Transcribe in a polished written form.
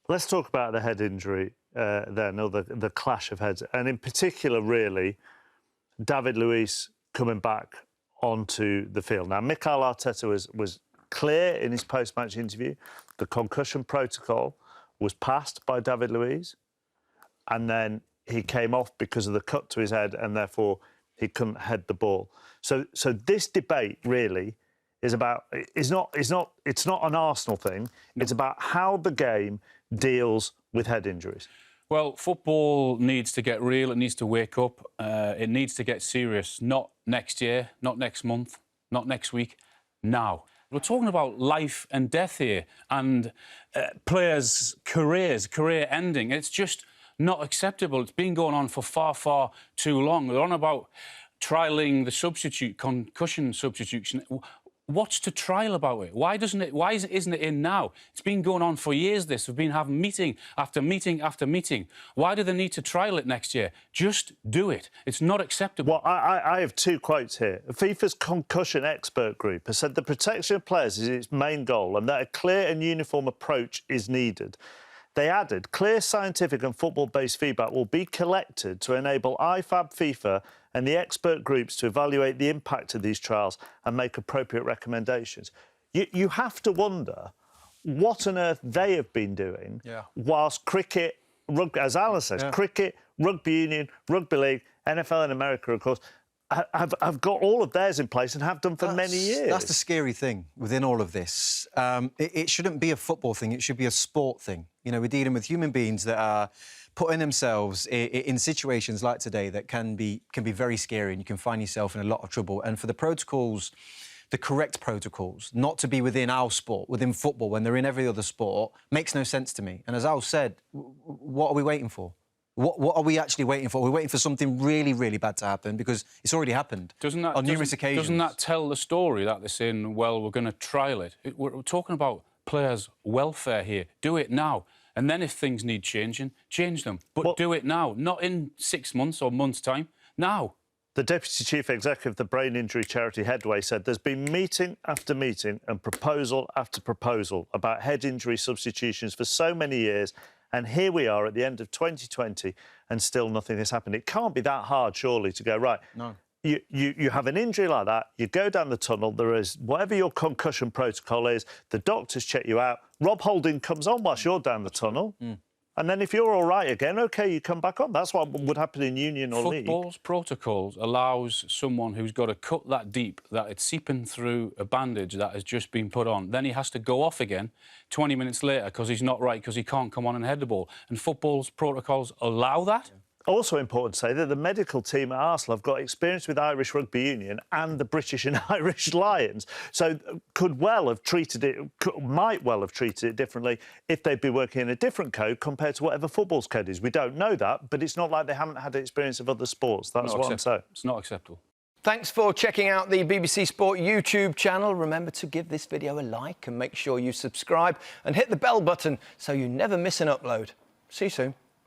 Let's talk about the head injury then, or the clash of heads, and in particular, really, David Luiz coming back onto the field. Now, Mikel Arteta was clear in his post-match interview. The concussion protocol was passed by David Luiz, and then he came off because of the cut to his head, and therefore he couldn't head the ball. So this debate really is about it's not an Arsenal thing. No. It's about how the game deals with head injuries. Well, football needs to get real. It needs to wake up. It needs to get serious. Not next year, not next month, not next week. Now. We're talking about life and death here, and players' career ending. It's just not acceptable. It's been going on for far, far too long. We're on about trialling the concussion substitution. What's to trial about it? Why isn't it in now? It's been going on for years, this. We've been having meeting after meeting after meeting. Why do they need to trial it next year? Just do it. It's not acceptable. Well, I have two quotes here. FIFA's concussion expert group has said the protection of players is its main goal and that a clear and uniform approach is needed. They added, clear scientific and football-based feedback will be collected to enable IFAB, FIFA and the expert groups to evaluate the impact of these trials and make appropriate recommendations. You have to wonder what on earth they have been doing whilst cricket, rugby, as Alan says, cricket, rugby union, rugby league, NFL in America, of course, have got all of theirs in place and have done for many years. That's the scary thing within all of this. It shouldn't be a football thing. It should be a sport thing. You know, we're dealing with human beings that are putting themselves in situations like today that can be very scary, and you can find yourself in a lot of trouble. And for the protocols, the correct protocols, not to be within our sport, within football, when they're in every other sport, makes no sense to me. And as Al said, what are we waiting for? What are we actually waiting for? We're waiting for something really, really bad to happen, because it's already happened on numerous occasions. Doesn't that tell the story that they're saying, well, we're going to trial it? We're talking about players' welfare here. Do it now. And then if things need changing, change them. But do it now, not in 6 months or months' time. Now. The Deputy Chief Executive of the brain injury charity Headway said there's been meeting after meeting and proposal after proposal about head injury substitutions for so many years, and here we are at the end of 2020 and still nothing has happened. It can't be that hard, surely, to go, right, no. You have an injury like that, you go down the tunnel, there is whatever your concussion protocol is, the doctors check you out, Rob Holding comes on whilst you're down the tunnel, and then if you're all right again, OK, you come back on. That's what would happen in union or league. Football's protocols allows someone who's got to cut that deep, that it's seeping through a bandage that has just been put on. Then he has to go off again 20 minutes later because he's not right, because he can't come on and head the ball. And football's protocols allow that. Also important to say that the medical team at Arsenal have got experience with Irish Rugby Union and the British and Irish Lions, so might well have treated it differently if they'd be working in a different code compared to whatever football's code is. We don't know that, but it's not like they haven't had experience of other sports. That's what I'm saying. It's not acceptable. Thanks for checking out the BBC Sport YouTube channel. Remember to give this video a like and make sure you subscribe and hit the bell button so you never miss an upload. See you soon.